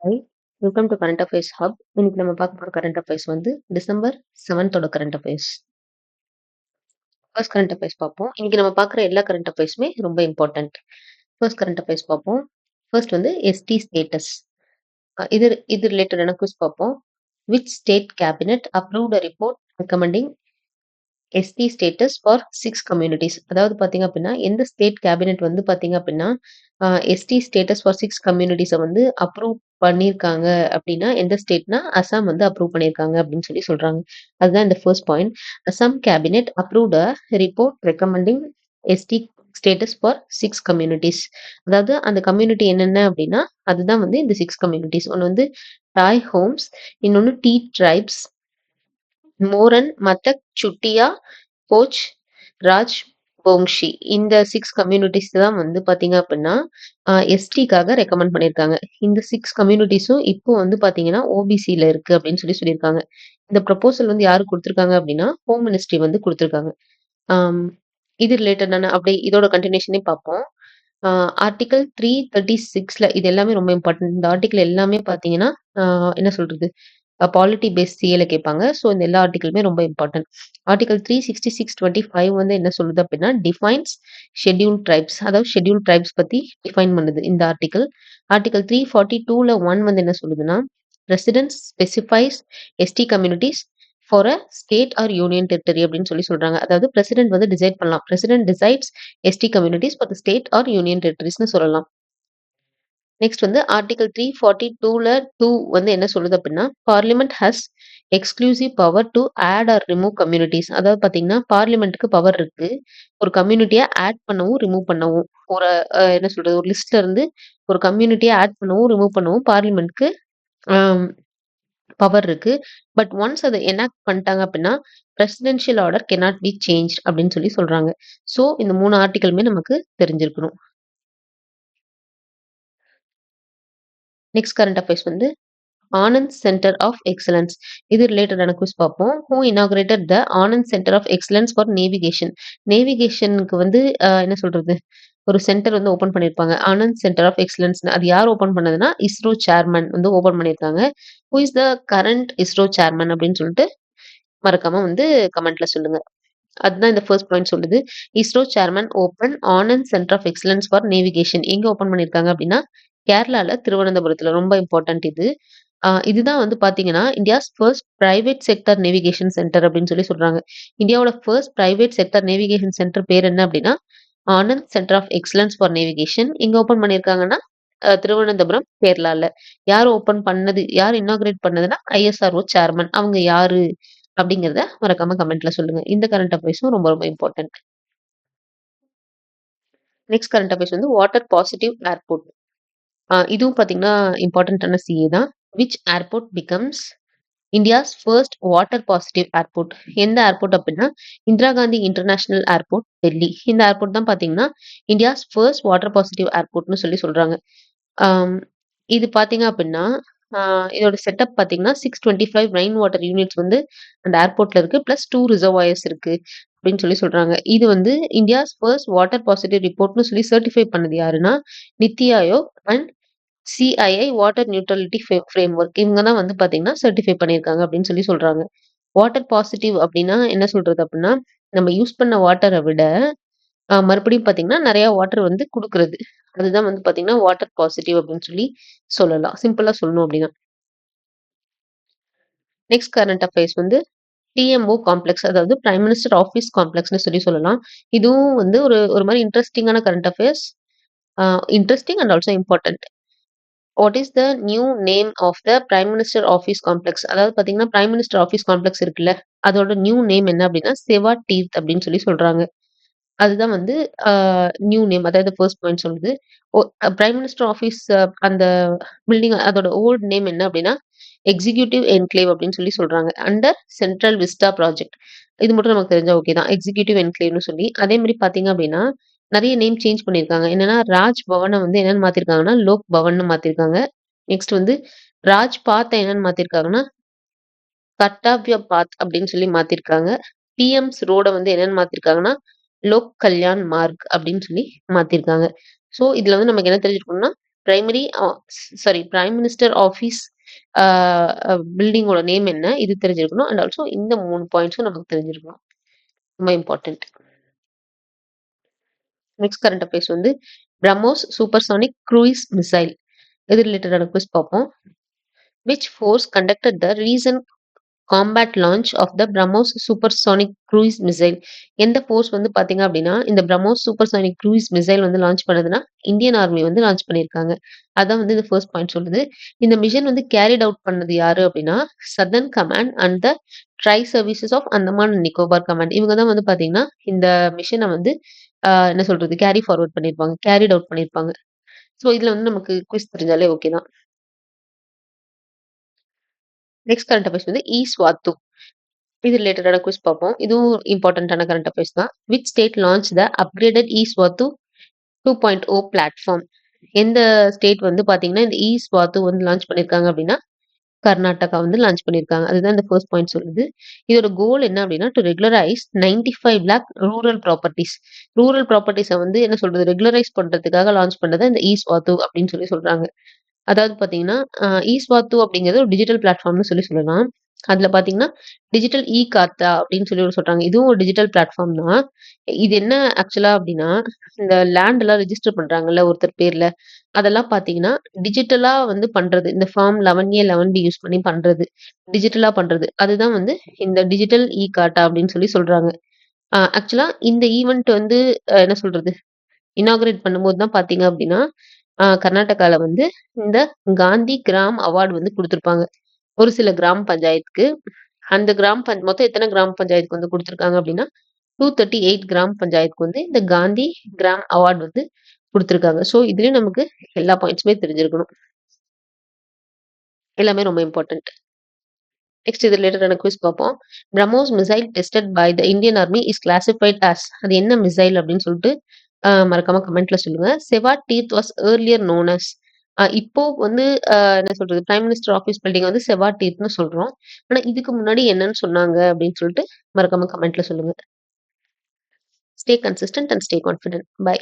Hi, welcome to current affairs hub. இன்னைக்கு நம்ம பார்க்க போற கரண்ட் அஃபேர்ஸ் வந்து December 7th current affairs. First current affairs பார்ப்போம். இன்னைக்கு நம்ம பார்க்குற எல்லா கரண்ட் அஃபேர்ஸுமே ரொம்ப இம்பார்ட்டன்ட். ஃபர்ஸ்ட் கரண்ட் அஃபேர்ஸ் பார்ப்போம். ஃபர்ஸ்ட் வந்து எஸ்டி ஸ்டேட்டஸ். இது இது ரிலேட்டடான குவிஸ் பார்ப்போம். Which state cabinet approved a report recommending ST status for 6 communities. அதாவது பார்த்தீங்க அப்படின்னா, எந்த ஸ்டேட் கேபினெட் வந்து பார்த்தீங்க அப்படின்னா, எஸ்டி ஸ்டேட்டஸ் ஃபார் 6 கம்யூனிட்டீஸ வந்து அப்ரூவ் பண்ணியிருக்காங்க அப்படின்னா, எந்த ஸ்டேட்னா, அசாம் வந்து அப்ரூவ் பண்ணியிருக்காங்க அப்படின்னு சொல்லி சொல்றாங்க. அதுதான் இந்த first point. Assam cabinet approved a report recommending ST status for 6 communities. அதாவது அந்த கம்யூனிட்டி என்னென்ன அப்படின்னா, அதுதான் வந்து இந்த 6 கம்யூனிட்டீஸ். ஒண்ணு வந்து டாய் ஹோம்ஸ், இன்னொன்னு டி ட்ரைப்ஸ், மோரன், மத்தக், சுட்டியா, கோச், ராஜ்போங்ஷி. இந்த 6 கம்யூனிட்டீஸ் தான் வந்து பார்த்தீங்க அப்படின்னா, எஸ்டிக்காக ரெக்கமெண்ட் பண்ணியிருக்காங்க. இந்த 6 கம்யூனிட்டீஸும் இப்போ வந்து பார்த்தீங்கன்னா, ஓபிசில இருக்கு அப்படின்னு சொல்லியிருக்காங்க. இந்த ப்ரொபோசல் வந்து யாரு குடுத்துருக்காங்க அப்படின்னா, ஹோம் மினிஸ்ட்ரி வந்து குடுத்துருக்காங்க. ஆம், இது ரிலேட்டடான அப்படியே இதோட கன்டினியூஷனே பார்ப்போம். ஆர்டிக்கிள் 336ல இது எல்லாமே ரொம்ப இம்பார்ட்டன்ட். இந்த ஆர்டிக்கிள் எல்லாமே பார்த்தீங்கன்னா, என்ன சொல்றது? பாலிட்டி பேஸ்ட் சிஏல கேட்பாங்க. ஸோ இந்த எல்லா ஆர்டிக்கிளுமே ரொம்ப இம்பார்ட்டன்ட். ஆர்டிகல் 366(25) வந்து என்ன சொல்லுது அப்படின்னா, டிஃபைன்ஸ் ஷெட்யூல் ட்ரைப்ஸ். அதாவது ஷெட்யூல் ட்ரைப்ஸ் பத்தி டிஃபைன் பண்ணுது இந்த ஆர்டிக்கிள். ஆர்டிகல் 342ல 1 வந்து என்ன சொல்லுதுன்னா, president specifies ST communities for a state or union territory அப்படின்னு சொல்றாங்க. அதாவது பிரசிடென்ட் வந்து டிசைட் பண்ணலாம். President decides ST communities for the state or union டெரிட்டரிஸ்னு சொல்லலாம். நெக்ஸ்ட் வந்து ஆர்டிகல் 342ல 2 வந்து என்ன சொல்லுது அப்படின்னா, parliament has exclusive power to add or remove communities. அதாவது பார்த்தீங்கன்னா, பார்லிமெண்ட்டுக்கு பவர் இருக்கு. ஒரு கம்யூனிட்டிய ஆட் பண்ணவும், ரிமூவ் பண்ணவும். ஒரு என்ன சொல்றது? ஒரு லிஸ்ட்ல இருந்து ஒரு கம்யூனிட்டிய ஆட் பண்ணவும், ரிமூவ் பண்ணவும் பார்லிமெண்ட்க்கு அம் பவர் இருக்கு. பட் ஒன்ஸ் அத எனாக்ட் பண்ணிட்டாங்க அப்படின்னா, presidential order cannot be changed அப்படின்னு சொல்றாங்க. ஸோ இந்த 3 ஆர்டிகிளுமே நமக்கு தெரிஞ்சிருக்கணும். நெக்ஸ்ட் கரண்ட் அஃபேர்ஸ் வந்து ஆனந்த் சென்டர் ஆஃப் எக்ஸலன்ஸ். இது ரிலேட்டடான குவிஸ் பார்ப்போம். Who inaugurated the Anand centre of excellence for navigation. நேவிகேஷனுக்கு வந்து என்ன சொல்றது? ஒரு சென்டர் வந்து ஓப்பன் பண்ணியிருப்பாங்க. Anand centre of excellence. அது யார் ஓப்பன் பண்ணதுன்னா, இஸ்ரோ சேர்மன் வந்து ஓப்பன் பண்ணியிருக்காங்க. Who is the current ISRO chairman அப்படின்னு சொல்லிட்டு மறக்காம வந்து கமெண்ட்ல சொல்லுங்க. அதுதான் இந்த ஃபர்ஸ்ட் பாயிண்ட் சொல்லுது. ISRO chairman open Anand centre of excellence for navigation. எங்க ஓப்பன் பண்ணியிருக்காங்க அப்படின்னா, கேரளால திருவனந்தபுரத்துல. ரொம்ப இம்பார்ட்டன்ட் இது. இதுதான் வந்து பார்த்தீங்கன்னா, India's first private sector navigation centre அப்படின்னு சொல்றாங்க. இந்தியாவோட first private sector navigation centre பேர் என்ன அப்படின்னா, Anand centre of excellence for navigation. எங்க ஓப்பன் பண்ணியிருக்காங்கன்னா, திருவனந்தபுரம், கேரளால. யார் ஓப்பன் பண்ணது? யார் இனாகரேட் பண்ணதுன்னா, ஐஎஸ்ஆர்ஓ சேர்மன். அவங்க யாரு? அப்படிங்கிறத மறக்காம கமெண்ட்ல சொல்லுங்க. இந்த கரண்ட் அஃபேர்ஸும் ரொம்ப ரொம்ப இம்பார்ட்டன்ட். நெக்ஸ்ட் கரண்ட் அஃபேர்ஸ் வந்து வாட்டர் பாசிட்டிவ் ஏர்போர்ட். இதுவும் பார்த்தீங்கன்னா, இம்பார்ட்டன்ட்டான சிஏ தான். Which airport becomes India's first water positive airport. எந்த ஏர்போர்ட் அப்படின்னா, இந்திரா காந்தி இன்டர்நேஷனல் ஏர்போர்ட், டெல்லி. இந்த ஏர்போர்ட் தான் பார்த்தீங்கன்னா, இந்தியாஸ் ஃபர்ஸ்ட் வாட்டர் பாசிட்டிவ் ஏர்போர்ட்னு சொல்றாங்க. ஆம், இது பார்த்தீங்க அப்படின்னா, இதோட செட்டப் பார்த்தீங்கன்னா, 625 ரெயின் வாட்டர் யூனிட்ஸ் வந்து அந்த ஏர்போர்ட்ல இருக்கு. பிளஸ் 2 ரிசர்வாயர்ஸ் இருக்கு அப்படின்னு சொல்றாங்க. இது வந்து இந்தியாஸ் ஃபர்ஸ்ட் வாட்டர் பாசிட்டிவ் ரிப்போர்ட்னு சர்டிஃபை பண்ணது யாருன்னா, NITI Aayog and CII water neutrality framework. இவங்க தான் வந்து பார்த்தீங்கன்னா, சர்டிஃபை பண்ணியிருக்காங்க அப்படின்னு சொல்றாங்க. வாட்டர் பாசிட்டிவ் அப்படின்னா என்ன சொல்றது அப்படின்னா, நம்ம யூஸ் பண்ண வாட்டர விட மறுபடியும் பார்த்தீங்கன்னா, நெறைய வாட்டர் வந்து குடுக்குறது. அதுதான் வந்து பார்த்தீங்கன்னா, வாட்டர் பாசிட்டிவ் அப்படின்னு சொல்லலாம். சிம்பிளா சொல்லணும் அப்படின்னா. நெக்ஸ்ட் கரண்ட் அஃபேர்ஸ் வந்து டிஎம்ஓ காம்ப்ளெக்ஸ். அதாவது பிரைம் மினிஸ்டர் ஆஃபீஸ் காம்ப்ளெக்ஸ்ன்னு சொல்லலாம். இதுவும் வந்து ஒரு ஒரு மாரி இன்ட்ரஸ்டிங்கான current affairs. Interesting and also important. What is the new name of the prime minister office complex? அதாவது பார்த்தீங்கன்னா, பிரைம் மினிஸ்டர் ஆஃபீஸ் காம்ப்ளெக்ஸ் இருக்குல்ல, அதோட நியூ நேம் என்ன அப்படின்னா, செவா டீர்த் அப்படின்னு சொல்றாங்க. அதுதான் வந்து அ நியூ நேம். அதாவது ஃபர்ஸ்ட் பாயிண்ட் சொல்லுது. ஒ பிரைம் மினிஸ்டர் ஆஃபீஸ் அந்த பில்டிங் அதோட ஓல்ட் நேம் என்ன அப்படின்னா, எக்ஸிக்யூட்டிவ் என்க்ளேவ் அப்படின்னு சொல்றாங்க. Under central Vista project. இது மட்டும் நமக்கு தெரிஞ்சா ஓகே தான். எக்ஸிக்யூட்டிவ் என்க்ளேவ்னு அதே மாரி பார்த்தீங்க அப்படின்னா, நெறைய நேம் சேஞ்ச் பண்ணியிருக்காங்க. என்னன்னா, ராஜ் பவன வந்து என்னன்னு மாத்திருக்காங்கன்னா, லோக் பவன்னு மாத்திருக்காங்க. நெக்ஸ்ட் வந்து ராஜ் பாத்த என்னன்னு மாத்திருக்காங்கன்னா, கர்த்தவ்ய பாத் அப்படின்னு மாத்திருக்காங்க. பிஎம்ஸ் ரோட வந்து என்னன்னு மாத்திருக்காங்கன்னா, லோக் கல்யாண் மார்க் அப்படின்னு மாத்திருக்காங்க. ஸோ இதுல வந்து நமக்கு என்ன தெரிஞ்சிருக்கணும்னா, பிரைமரி பிரைம் மினிஸ்டர் ஆஃபீஸ் பில்டிங்கோட நேம் என்ன? இது தெரிஞ்சிருக்கணும். அண்ட் ஆல்சோ இந்த 3 பாயிண்ட்ஸும் நமக்கு தெரிஞ்சிருக்கணும். ரொம்ப இம்பார்ட்டன்ட். நெக்ஸ்ட் கரண்ட் அஃபேர்ஸ் வந்து பிரம்மோஸ் சூப்பர்சானிக் க்ரூயிஸ் மிசைல். இது ரிலேட்டடான குவிஸ் பார்ப்போம். Which force conducted the recent combat launch of the BrahMos supersonic cruise missile? எந்த ஃபோர்ஸ் வந்து பார்த்தீங்க அப்படின்னா, இந்த பிரம்மோஸ் சூப்பர்சானிக் க்ரூயிஸ் மிசைல் வந்து லான்ச் பண்ணதுன்னா, இந்தியன் ஆர்மி வந்து லான்ச் பண்ணியிருக்காங்க. அதான் வந்து இந்த ஃபர்ஸ்ட் பாயிண்ட் சொல்லுது. இந்த மிஷன் வந்து கேரிட் அவுட் பண்ணது யாரு அப்படின்னா, southern command and the tri services of Andaman and Nicobar command. இவங்க தான் வந்து பார்த்தீங்கன்னா, இந்த மிஷன வந்து என்ன சொல்றது? கேரி ஃபார்வர்ட் பண்ணியிருப்பாங்க. கேரிட் அவுட் பண்ணியிருப்பாங்க. ஸோ இதுல வந்து நமக்கு குவிஸ் தெரிஞ்சாலே ஓகே தான். நெக்ஸ்ட் கரண்ட் அஃபேர்ஸ் வந்து ஈஸ்வாத்து. இது ரிலேட்டடான குவிஸ் பார்ப்போம். இதுவும் இம்பார்ட்டன்ட்டான கரண்ட் அஃபேர்ஸ் தான். Which state launch the upgraded eSwathu 2.0 platform? எந்த ஸ்டேட் வந்து பார்த்தீங்கன்னா, இந்த ஈஸ்வாத்து வந்து லான்ச் பண்ணியிருக்காங்க அப்படின்னா, கர்நாடகா வந்து லான்ச் பண்ணியிருக்காங்க. அதுதான் இந்த ஃபர்ஸ்ட் பாயிண்ட் சொல்லுது. இதோட கோல் என்ன அப்படின்னா, to regularise 95 lakh rural properties. Rural properties வந்து என்ன சொல்றது? ரெகுலரைஸ் பண்றதுக்காக லான்ச் பண்ணது இந்த ஈஸ்வாத்து அப்படின்னு சொல்றாங்க. அதாவது பார்த்தீங்கன்னா, ஈஸ்வாத்து அப்படிங்கிறது ஒரு டிஜிட்டல் பிளாட்ஃபார்ம்னு சொல்லலாம். அதுல பார்த்தீங்கன்னா, டிஜிட்டல் கார்த்தா அப்படின்னு சொல்லி ஒரு சொல்றாங்க. இதுவும் ஒரு டிஜிட்டல் பிளாட்ஃபார்ம் தான். இது என்ன ஆக்சுவலா அப்படின்னா, இந்த லேண்ட் எல்லாம் ரெஜிஸ்டர் பண்றாங்கல்ல ஒருத்தர் பேர்ல, அதெல்லாம் பார்த்தீங்கன்னா, டிஜிட்டலா வந்து பண்றது. இந்த ஃபார்ம் 11A, 11B யூஸ் பண்ணி பண்றது. டிஜிட்டலா பண்றது. அதுதான் வந்து இந்த டிஜிட்டல் கார்ட்டா அப்படின்னு சொல்றாங்க. ஆக்சுவலா இந்த ஈவென்ட் வந்து என்ன சொல்றது? இனாகரேட் பண்ணும்போது தான் பார்த்தீங்க அப்படின்னா, கர்நாடகால வந்து இந்த காந்தி கிராம் அவார்ட் வந்து குடுத்துருப்பாங்க. ஒரு சில கிராம் பஞ்சாயத்துக்கு. அந்த மொத்தம் எத்தன கிராம் பஞ்சாயத்துக்கு வந்து குடுத்துருக்காங்க அப்படின்னா, 238 கிராம் பஞ்சாயத்துக்கு வந்து இந்த காந்தி கிராம் அவார்ட் வந்து குடுத்துருக்காங்க. ஸோ, இதுலயும் நமக்கு எல்லா பாயிண்ட்ஸுமே தெரிஞ்சிருக்கணும். எல்லாமே ரொம்ப இம்பார்ட்டன்ட். நெக்ஸ்ட் இது ரிலேட்டடான குவிஸ் பார்ப்போம். BrahMos missile tested by the Indian army is classified as. அது என்ன மிசைல் அப்படின்னு சொல்லிட்டு மறக்காம கமெண்ட்ல சொல்லுங்க. செவாட் teeth was earlier known as. இப்போ வந்து என்ன சொல்றது? பிரைம் மினிஸ்டர் ஆஃபீஸ் பில்டிங் வந்து செவாட் டீத்ன்னு சொல்றோம். ஆனா இதுக்கு முன்னாடி என்னன்னு சொன்னாங்க அப்படின்னு சொல்லிட்டு மறக்காம கமெண்ட்ல சொல்லுங்க. Stay consistent and stay confident. By.